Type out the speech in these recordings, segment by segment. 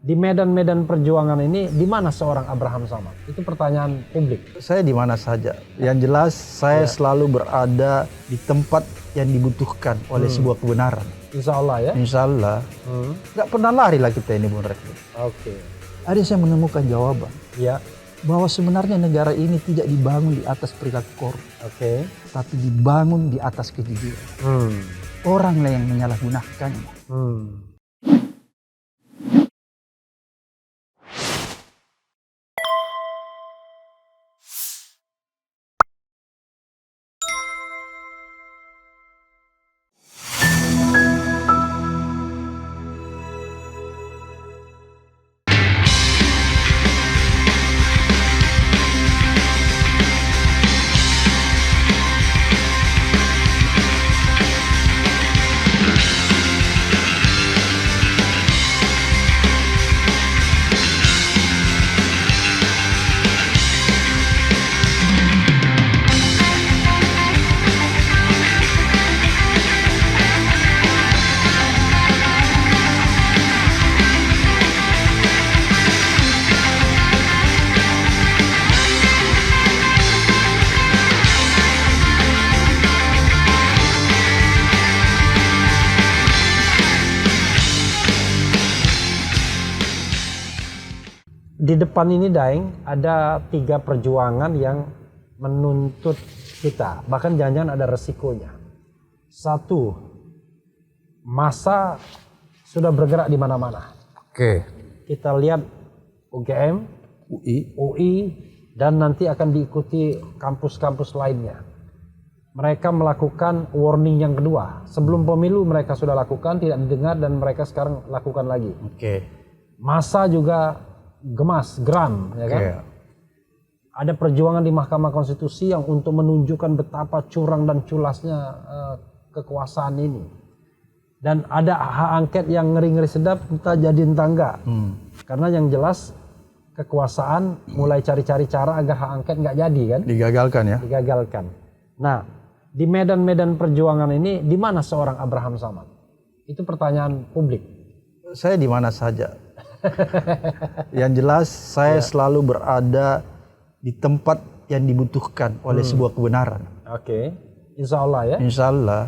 di medan-medan perjuangan ini, di mana seorang Abraham Samad? Itu pertanyaan publik. Saya di mana saja. Yang jelas saya selalu berada di tempat yang dibutuhkan oleh sebuah kebenaran. Insya Allah ya? Insya Allah. Nggak pernah lari lah kita ini, Bung Refli. Oke. Ada saya menemukan jawaban. Ya. Bahwa sebenarnya negara ini tidak dibangun di atas perilaku korup. Oke. Tapi dibangun di atas kejujuran. Oranglah yang menyalahgunakannya. Di depan ini Daeng ada 3 perjuangan yang menuntut kita, bahkan jangan-jangan ada resikonya. 1, massa sudah bergerak di mana-mana. Oke. Kita lihat UGM, UI, dan nanti akan diikuti kampus-kampus lainnya. Mereka melakukan warning yang kedua. Sebelum pemilu mereka sudah lakukan, tidak didengar, dan mereka sekarang lakukan lagi. Oke. Massa juga geram, ya kan? Ada perjuangan di Mahkamah Konstitusi yang untuk menunjukkan betapa curang dan culasnya kekuasaan ini. Dan ada hak angket yang ngeri-ngeri sedap, kita jadiin tangga. Karena yang jelas kekuasaan mulai cari-cari cara agar hak angket nggak jadi kan? Digagalkan ya? Digagalkan. Nah, di medan-medan perjuangan ini, di mana seorang Abraham Samad? Itu pertanyaan publik. Saya di mana saja. Yang jelas saya selalu berada di tempat yang dibutuhkan oleh sebuah kebenaran. Oke. Insya Allah ya? Insya Allah.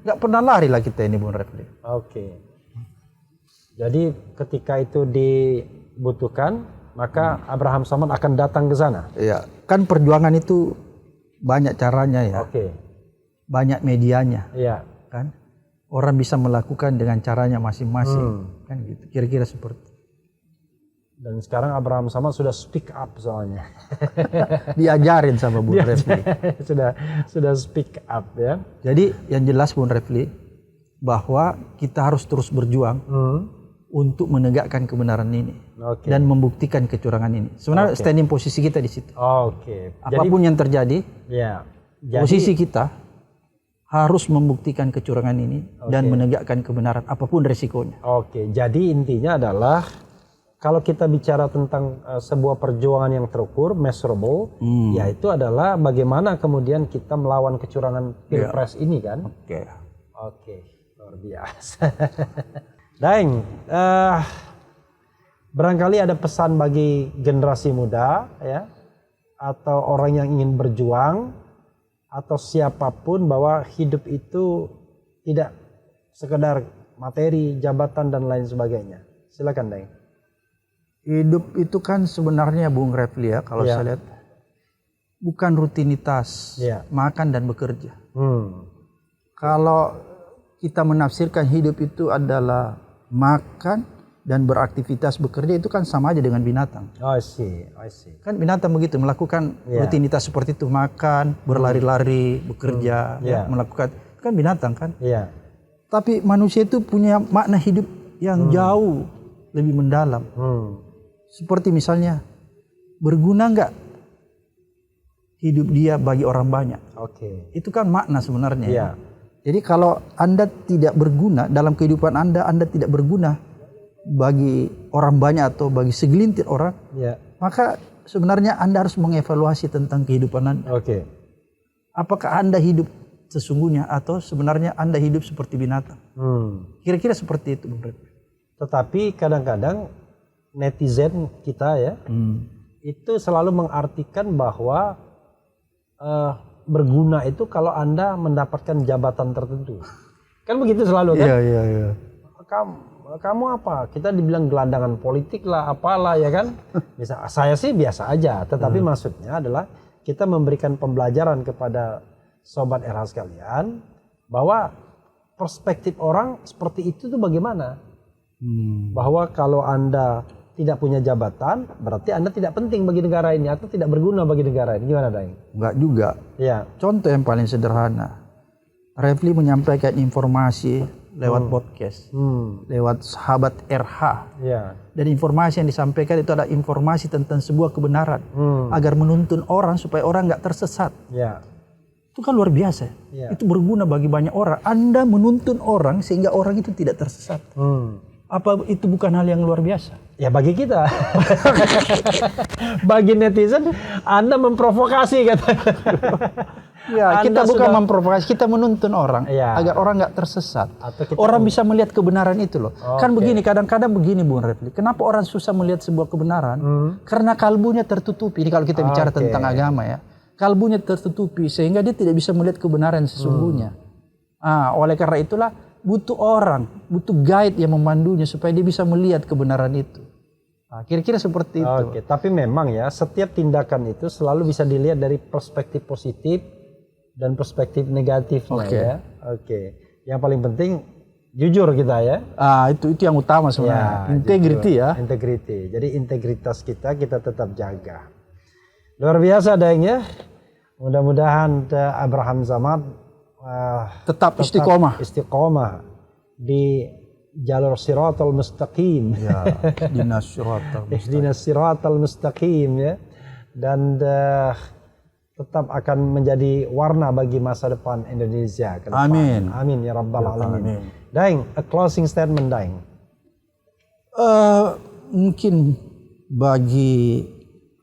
Nggak pernah lari lah kita ini, Bung Refli. Oke. Jadi ketika itu dibutuhkan, maka Abraham Samad akan datang ke sana. Iya. Kan perjuangan itu banyak caranya ya. Oke. Banyak medianya. Iya. Kan? Orang bisa melakukan dengan caranya masing-masing. Kan gitu. Kira-kira seperti. Dan sekarang Abraham Samad sudah speak up soalnya. Diajarin sama Bung Refli. sudah speak up ya. Jadi yang jelas Bung Refli, bahwa kita harus terus berjuang untuk menegakkan kebenaran ini dan membuktikan kecurangan ini. Sebenarnya standing posisi kita di situ. Apapun yang terjadi, posisi kita harus membuktikan kecurangan ini dan menegakkan kebenaran apapun resikonya. Jadi intinya adalah kalau kita bicara tentang sebuah perjuangan yang terukur, measurable, yaitu adalah bagaimana kemudian kita melawan kecurangan pilpres ini kan? Oke, luar biasa. Daeng, barangkali ada pesan bagi generasi muda, ya, atau orang yang ingin berjuang, atau siapapun bahwa hidup itu tidak sekedar materi, jabatan dan lain sebagainya. Silakan Daeng. Hidup itu kan sebenarnya Bung Refli ya, kalau saya lihat bukan rutinitas makan dan bekerja. Kalau kita menafsirkan hidup itu adalah makan dan beraktivitas bekerja, itu kan sama aja dengan binatang. I see. Kan binatang begitu, melakukan rutinitas seperti itu, makan, berlari-lari, bekerja, melakukan, kan binatang kan. Tapi manusia itu punya makna hidup yang jauh lebih mendalam. Seperti misalnya, berguna nggak hidup dia bagi orang banyak? Itu kan makna sebenarnya. Jadi kalau Anda tidak berguna dalam kehidupan Anda tidak berguna bagi orang banyak atau bagi segelintir orang, maka sebenarnya Anda harus mengevaluasi tentang kehidupan Anda. Apakah Anda hidup sesungguhnya atau sebenarnya Anda hidup seperti binatang? Kira-kira seperti itu, Bung Refli. Tetapi kadang-kadang netizen kita ya, itu selalu mengartikan bahwa berguna itu kalau Anda mendapatkan jabatan tertentu. Kan begitu selalu kan? Iya. Kamu apa? Kita dibilang gelandangan politik lah, apalah ya kan? Bisa, saya sih biasa aja, tetapi maksudnya adalah kita memberikan pembelajaran kepada sobat RH sekalian bahwa perspektif orang seperti itu tuh bagaimana? Bahwa kalau Anda tidak punya jabatan, berarti Anda tidak penting bagi negara ini atau tidak berguna bagi negara ini. Gimana, Daeng? Enggak juga. Ya. Contoh yang paling sederhana. Refli menyampaikan informasi lewat podcast, lewat sahabat RH. Ya. Dan informasi yang disampaikan itu adalah informasi tentang sebuah kebenaran. Agar menuntun orang supaya orang nggak tersesat. Ya. Itu kan luar biasa. Ya. Itu berguna bagi banyak orang. Anda menuntun orang sehingga orang itu tidak tersesat. Apa itu bukan hal yang luar biasa? Ya bagi kita. Bagi netizen, Anda memprovokasi kata. Ya, kita bukan memprovokasi, kita menuntun orang agar orang nggak tersesat. Orang bisa melihat kebenaran itu loh. Kan begini, kadang-kadang begini Bung Refli. Kenapa orang susah melihat sebuah kebenaran? Karena kalbunya tertutupi. Ini kalau kita bicara tentang agama ya. Kalbunya tertutupi sehingga dia tidak bisa melihat kebenaran sesungguhnya. Oleh karena itulah butuh orang, butuh guide yang memandunya supaya dia bisa melihat kebenaran itu. Kira-kira seperti itu. Tapi memang ya setiap tindakan itu selalu bisa dilihat dari perspektif positif dan perspektif negatifnya ya. Yang paling penting jujur kita ya. Itu yang utama sebenarnya. Integrity ya. Integrity. Jadi integritas kita tetap jaga. Luar biasa Daeng ya. Mudah-mudahan Abraham Samad tetap istiqomah di jalur siratal mustaqim. Ya, ihdinas siratal mustaqim ya. Dan tetap akan menjadi warna bagi masa depan Indonesia ke depan. Amin. Amin ya rabbal alamin. Daeng, a closing statement Daeng. Mungkin bagi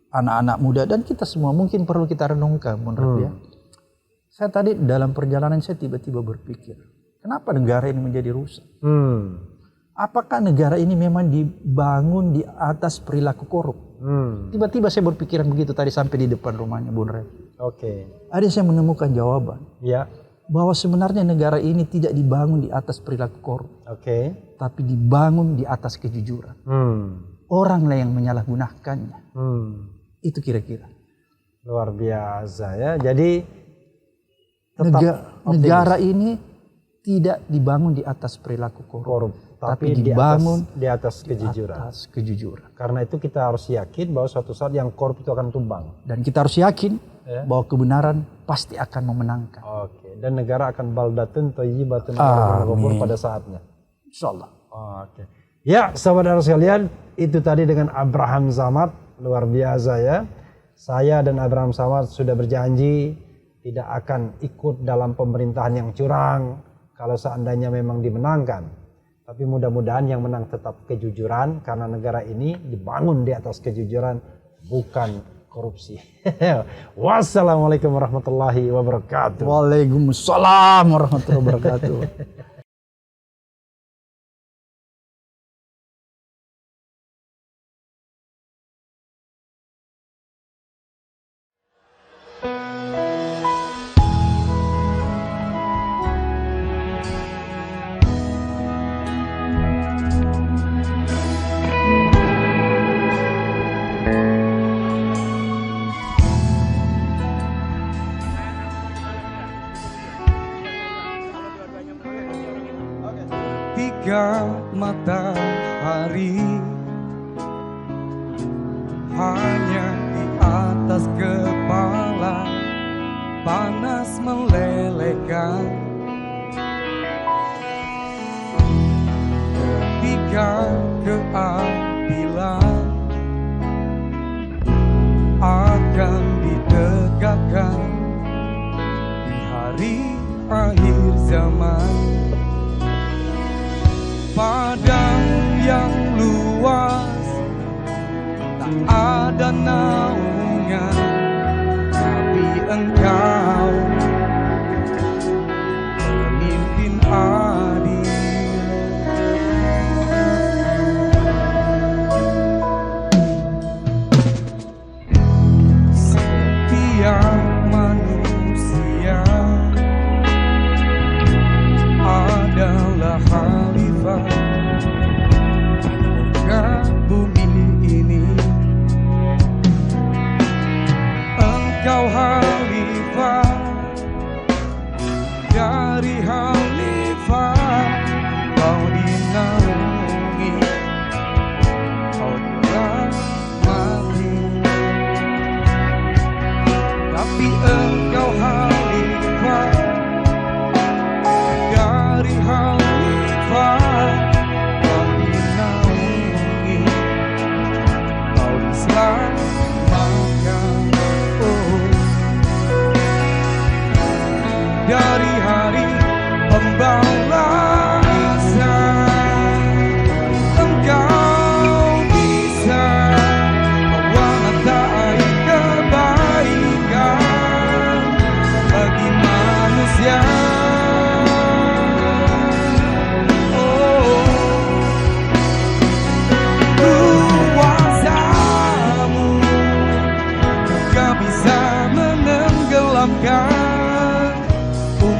anak-anak muda dan kita semua mungkin perlu kita renungkan menurut ya. Saya tadi dalam perjalanan saya tiba-tiba berpikir, kenapa negara ini menjadi rusak? Apakah negara ini memang dibangun di atas perilaku korup? Tiba-tiba saya berpikiran begitu tadi sampai di depan rumahnya Bung Ref. Ada saya menemukan jawaban. Ya. Bahwa sebenarnya negara ini tidak dibangun di atas perilaku korup. Tapi dibangun di atas kejujuran. Oranglah yang menyalahgunakannya. Itu kira-kira. Luar biasa ya. Jadi negara ini tidak dibangun di atas perilaku korup, tapi dibangun di atas kejujuran. Karena itu kita harus yakin bahwa suatu saat yang korup itu akan tumbang. Dan kita harus yakin bahwa kebenaran pasti akan memenangkan. Dan negara akan baldatun thayyibatun pada saatnya. Insyaallah. Ya, sahabat sekalian, itu tadi dengan Abraham Samad, luar biasa ya. Saya dan Abraham Samad sudah berjanji tidak akan ikut dalam pemerintahan yang curang kalau seandainya memang dimenangkan. Tapi mudah-mudahan yang menang tetap kejujuran karena negara ini dibangun di atas kejujuran bukan korupsi. Wassalamualaikum warahmatullahi wabarakatuh. Waalaikumsalam warahmatullahi wabarakatuh. Matahari hanya di atas kepala panas melelehkan. Ketika keadilan akan ditegakkan di hari akhir zaman. Padang yang luas tak ada naungan, tapi engkau pemimpin adil.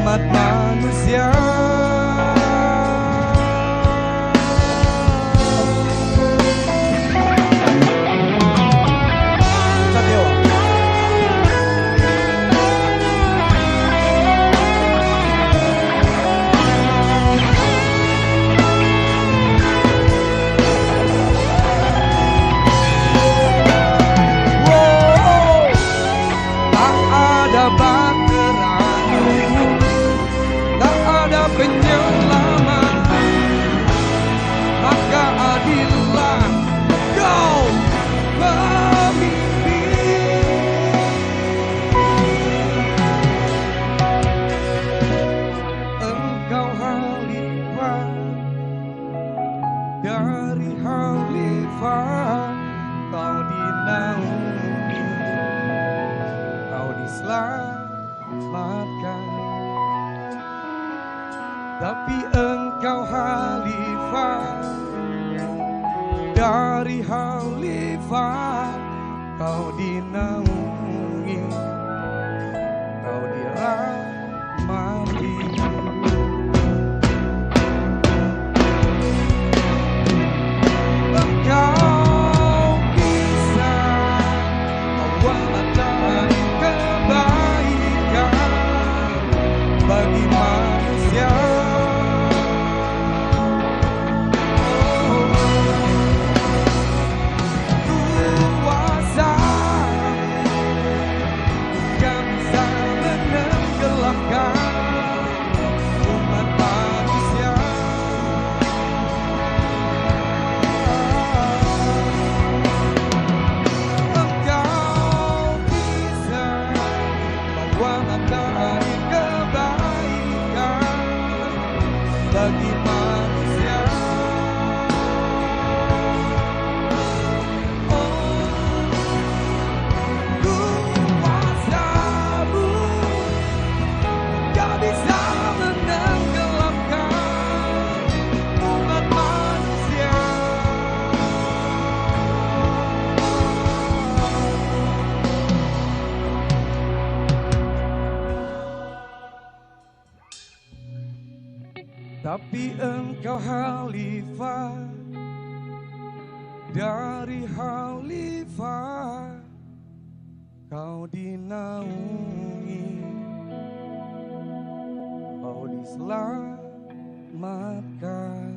umat manusia. Tak ada bahteramu, tak ada penyelamat, maka adillah kau pemimpin. Engkau khalifah dari khalifah, kau dinaungi, kau diselamatkan. Tapi engkau khalifah dari khalifah, kau dinaungi, kau dirahmati. Engkau bisa membawa matahari kebaikan bagi manusia. Kuasa yang bisa menenggelamkan umat manusia. Engkau bisa membawa matahari kebaikan bagi manusia. Kuasamu gak bisa menenggelamkan umat manusia. Tapi engkau khalifah dari khalifah, kau dinaungi, kau diselamatkan.